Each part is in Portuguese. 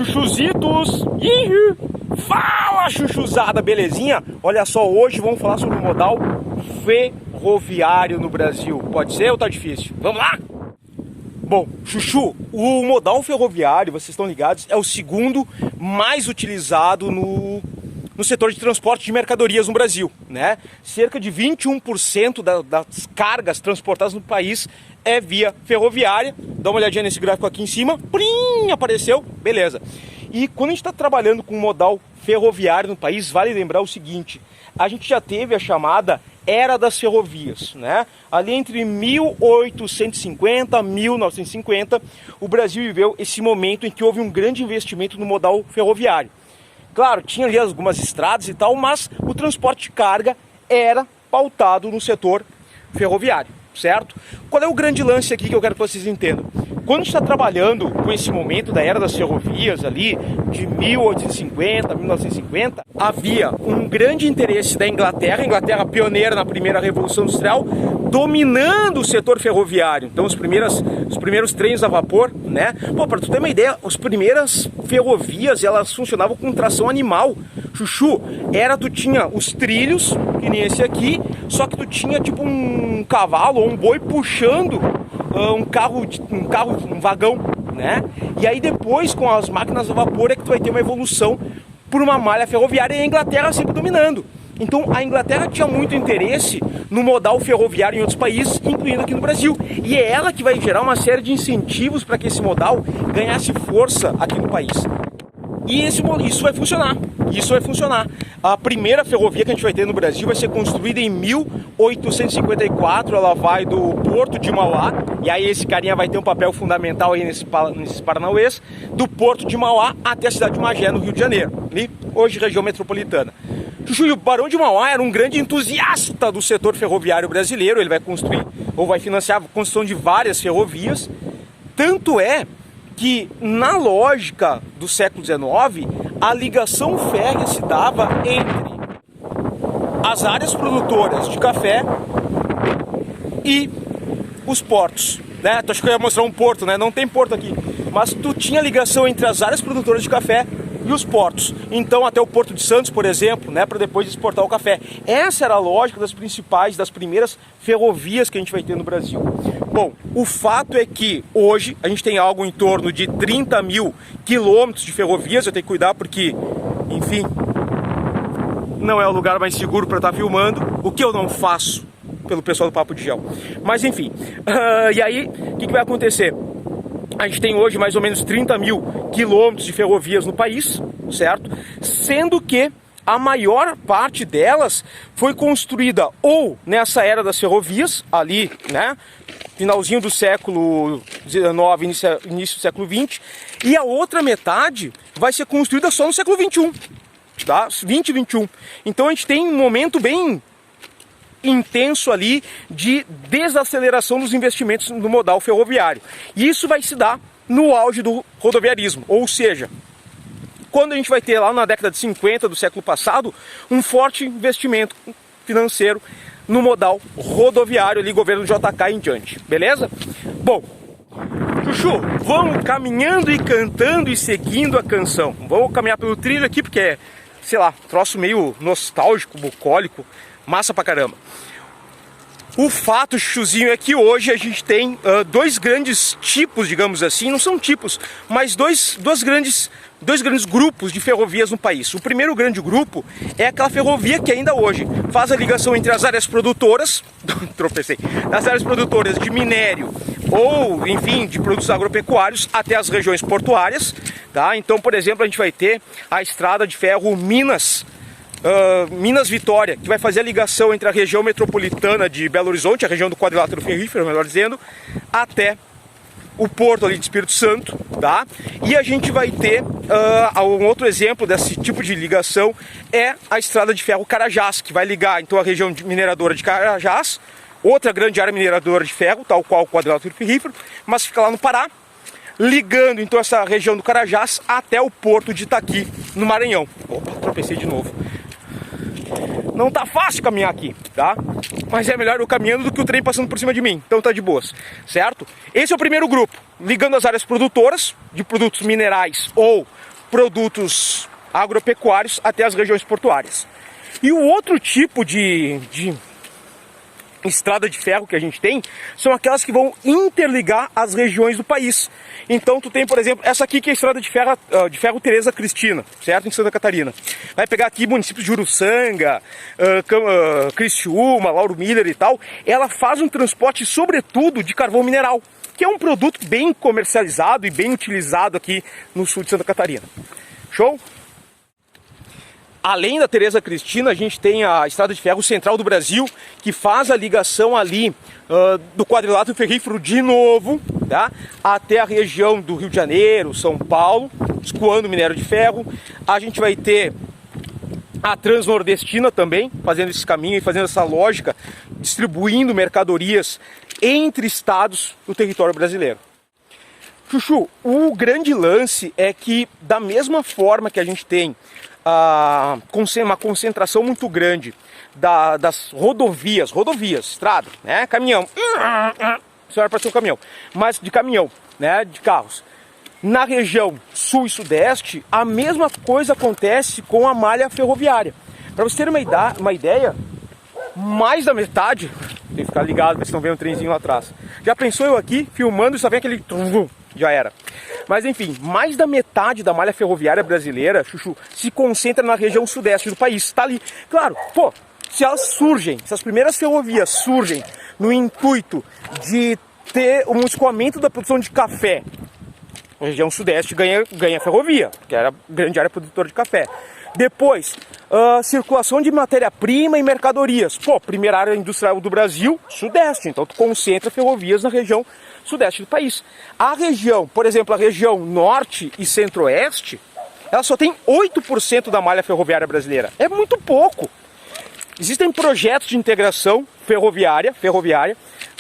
Chuchuzitos! Ihu! Fala, chuchuzada, belezinha? Olha só, hoje vamos falar sobre o modal ferroviário no Brasil. Pode ser ou tá difícil? Vamos lá? Bom, Chuchu, o modal ferroviário, vocês estão ligados, é o segundo mais utilizado no setor de transporte de mercadorias no Brasil, né? Cerca de 21% das cargas transportadas no país é via ferroviária. Dá uma olhadinha nesse gráfico aqui em cima. Plim, apareceu, beleza. E quando a gente está trabalhando com modal ferroviário no país, vale lembrar o seguinte: a gente já teve a chamada Era das Ferrovias, né? Ali entre 1850 e 1950, o Brasil viveu esse momento em que houve um grande investimento no modal ferroviário. Claro, tinha ali algumas estradas e tal, mas o transporte de carga era pautado no setor ferroviário, certo? Qual é o grande lance aqui que eu quero que vocês entendam? Quando a gente está trabalhando com esse momento da Era das Ferrovias ali, de 1850 a 1950, havia um grande interesse da Inglaterra, a Inglaterra pioneira na primeira Revolução Industrial, dominando o setor ferroviário. Então os primeiros trens a vapor, né? Pô, para tu ter uma ideia, as primeiras ferrovias, elas funcionavam com tração animal. Chuchu, tu tinha os trilhos, que nem esse aqui, só que tu tinha tipo um cavalo ou um boi puxando um vagão, né? E aí depois, com as máquinas a vapor, é que tu vai ter uma evolução por uma malha ferroviária, e a Inglaterra sempre dominando. Então a Inglaterra tinha muito interesse no modal ferroviário em outros países, incluindo aqui no Brasil. E é ela que vai gerar uma série de incentivos para que esse modal ganhasse força aqui no país. E isso vai funcionar. Isso vai funcionar. A primeira ferrovia que a gente vai ter no Brasil vai ser construída em 1854. Ela vai do Porto de Mauá, e aí esse carinha vai ter um papel fundamental aí nesses paranauês, do Porto de Mauá até a cidade de Magé, no Rio de Janeiro, ali, hoje região metropolitana. Chuchu, e o Barão de Mauá era um grande entusiasta do setor ferroviário brasileiro. Ele vai construir, ou vai financiar a construção de várias ferrovias. Tanto é que, na lógica do século XIX, a ligação férrea se dava entre as áreas produtoras de café e os portos, né? Tu acha que eu ia mostrar um porto, né? Não tem porto aqui, mas tu tinha ligação entre as áreas produtoras de café e os portos. Então até o Porto de Santos, por exemplo, né, para depois exportar o café. Essa era a lógica das primeiras ferrovias que a gente vai ter no Brasil. Bom, o fato é que hoje a gente tem algo em torno de 30 mil quilômetros de ferrovias. Eu tenho que cuidar porque, enfim, não é o lugar mais seguro para estar filmando, o que eu não faço pelo pessoal do Papo de Gel. Mas enfim, e aí, o que vai acontecer? A gente tem hoje mais ou menos 30 mil quilômetros de ferrovias no país, certo? Sendo que a maior parte delas foi construída ou nessa era das ferrovias, ali, né? Finalzinho do século XIX, início do século XX, e a outra metade vai ser construída só no século XXI, tá? 20 e 21. Então a gente tem um momento bem intenso ali de desaceleração dos investimentos no modal ferroviário. E isso vai se dar no auge do rodoviarismo, ou seja, quando a gente vai ter lá na década de 50 do século passado um forte investimento financeiro no modal rodoviário ali, governo JK em diante, beleza? Bom, Chuchu, vamos caminhando e cantando e seguindo a canção. Vamos caminhar pelo trilho aqui porque é, sei lá, troço meio nostálgico, bucólico, massa pra caramba. O fato, Chuchuzinho, é que hoje a gente tem dois grandes tipos, digamos assim, não são tipos, mas dois grandes grupos de ferrovias no país. O primeiro grande grupo é aquela ferrovia que ainda hoje faz a ligação entre as áreas produtoras, as áreas produtoras de minério ou, enfim, de produtos agropecuários até as regiões portuárias, tá? Então, por exemplo, a gente vai ter a estrada de ferro Minas Vitória, que vai fazer a ligação entre a região metropolitana de Belo Horizonte, a região do quadrilátero ferrífero, melhor dizendo, até o porto ali de Espírito Santo, tá? E a gente vai ter um outro exemplo desse tipo de ligação, é a estrada de ferro Carajás, que vai ligar então a região mineradora de Carajás, outra grande área mineradora de ferro, tal qual o quadrilátero ferrífero, mas fica lá no Pará, ligando então essa região do Carajás até o porto de Itaqui, no Maranhão. Opa, tropecei de novo. Não tá fácil caminhar aqui, tá? Mas é melhor eu caminhando do que o trem passando por cima de mim, então tá de boas, certo? Esse é o primeiro grupo, ligando as áreas produtoras de produtos minerais ou produtos agropecuários até as regiões portuárias. E o outro tipo de estrada de ferro que a gente tem são aquelas que vão interligar as regiões do país. Então tu tem, por exemplo, essa aqui que é a estrada de ferro Tereza Cristina, certo? Em Santa Catarina. Vai pegar aqui municípios de Uruçanga, Criciúma, Lauro Miller e tal. Ela faz um transporte sobretudo de carvão mineral, que é um produto bem comercializado e bem utilizado aqui no sul de Santa Catarina. Show? Além da Tereza Cristina, a gente tem a Estrada de Ferro Central do Brasil, que faz a ligação ali do quadrilátero ferrífero de novo, tá? Até a região do Rio de Janeiro, São Paulo, escoando minério de ferro. A gente vai ter a Transnordestina também, fazendo esse caminho e fazendo essa lógica, distribuindo mercadorias entre estados do território brasileiro. Chuchu, o grande lance é que, da mesma forma que a gente tem uma concentração muito grande das rodovias, estrada, né, caminhão, isso era para ser um caminhão, mas de caminhão, né, de carros. Na região sul e sudeste, a mesma coisa acontece com a malha ferroviária. Para vocês terem uma ideia, mais da metade, tem que ficar ligado, vocês estão vendo um trenzinho lá atrás. Já pensou eu aqui, filmando, e só vem aquele... Já era. Mas enfim, mais da metade da malha ferroviária brasileira, Chuchu, se concentra na região sudeste do país. Tá ali. Claro, pô, se as primeiras ferrovias surgem no intuito de ter um escoamento da produção de café, a região sudeste ganha ferrovia, que era a grande área produtora de café. Depois, circulação de matéria-prima e mercadorias. Pô, primeira área industrial do Brasil, sudeste. Então tu concentra ferrovias na região sudeste do país. A região, por exemplo, a região norte e centro-oeste, ela só tem 8% da malha ferroviária brasileira. É muito pouco. Existem projetos de integração ferroviária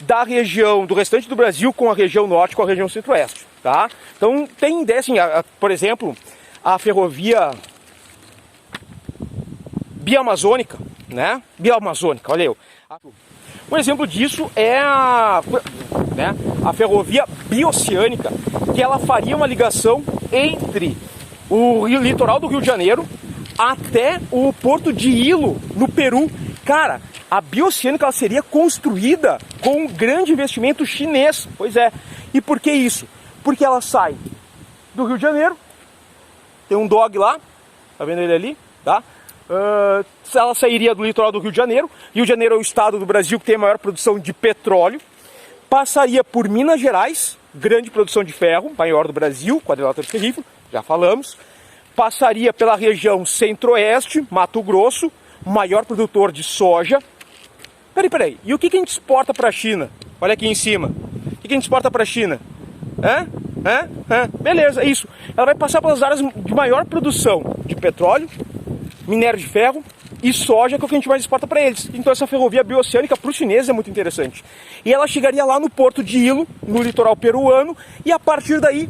da região, do restante do Brasil com a região norte, com a região centro-oeste, tá? Então tem ideia, assim, por exemplo, a ferrovia biamazônica, né? Biamazônica, olha eu. Um exemplo disso é a ferrovia bioceânica, que ela faria uma ligação entre o litoral do Rio de Janeiro até o porto de Ilo, no Peru. Cara, a bioceânica ela seria construída com um grande investimento chinês. Pois é. E por que isso? Porque ela sai do Rio de Janeiro, tem um dog lá, tá vendo ele ali? Tá? Ela sairia do litoral do Rio de Janeiro. Rio de Janeiro é o estado do Brasil que tem a maior produção de petróleo. Passaria por Minas Gerais, grande produção de ferro, maior do Brasil, quadrilátero ferrífero, já falamos. Passaria pela região centro-oeste, Mato Grosso, maior produtor de soja. Peraí, e o que a gente exporta para a China? Olha aqui em cima. O que a gente exporta para a China? Beleza, é isso. Ela vai passar pelas áreas de maior produção de petróleo, minério de ferro e soja, que é o que a gente mais exporta para eles. Então essa ferrovia bioceânica para os chineses é muito interessante. E ela chegaria lá no porto de Ilo, no litoral peruano, e a partir daí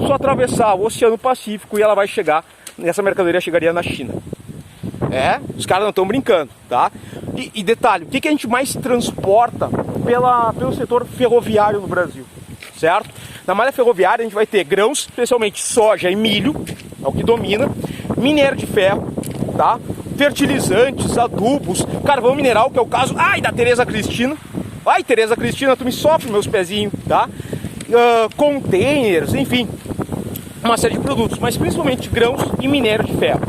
só atravessar o Oceano Pacífico e ela vai chegar, essa mercadoria chegaria na China. Os caras não estão brincando, tá? E detalhe, o que a gente mais transporta pelo setor ferroviário no Brasil, certo? Na malha ferroviária a gente vai ter grãos, especialmente soja e milho, é o que domina, minério de ferro, tá? Fertilizantes, adubos, carvão mineral, que é o caso, da Tereza Cristina. Ai, Tereza Cristina, tu me sofre meus pezinhos, tá? Containers, enfim, uma série de produtos, mas principalmente grãos e minério de ferro.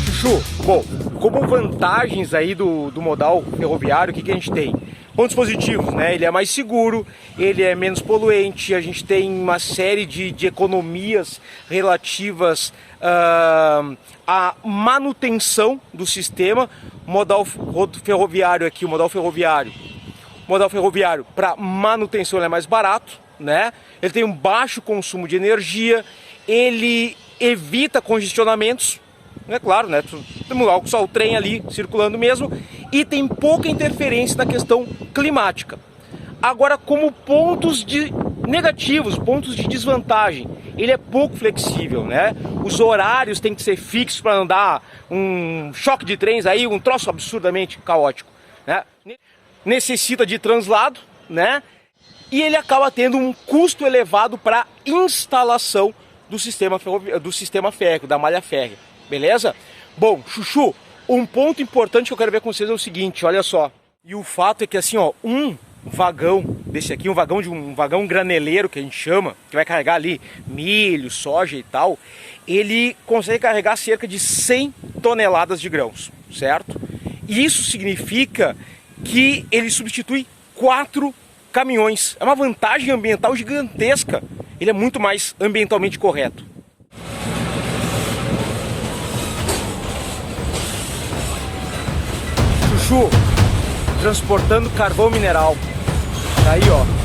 Chuchu, bom, como vantagens aí do modal ferroviário, o que a gente tem? Pontos positivos, né? Ele é mais seguro, ele é menos poluente, a gente tem uma série de economias relativas à manutenção do sistema. Modal ferroviário aqui, o modal ferroviário para manutenção ele é mais barato, né? Ele tem um baixo consumo de energia, ele evita congestionamentos. É claro, né? Temos só o trem ali circulando mesmo e tem pouca interferência na questão climática. Agora, como pontos negativos, pontos de desvantagem. Ele é pouco flexível, né? Os horários têm que ser fixos para não dar um choque de trens aí, um troço absurdamente caótico, né? Necessita de translado, né? E ele acaba tendo um custo elevado para instalação do sistema férreo, da malha férrea, beleza? Bom, Chuchu, um ponto importante que eu quero ver com vocês é o seguinte, olha só. E o fato é que assim, ó, um vagão desse aqui, um vagão graneleiro que a gente chama, que vai carregar ali milho, soja e tal, ele consegue carregar cerca de 100 toneladas de grãos, certo? E isso significa que ele substitui 4 caminhões. É uma vantagem ambiental gigantesca. Ele é muito mais ambientalmente correto. Chuchu, transportando carvão mineral. Tá aí, ó.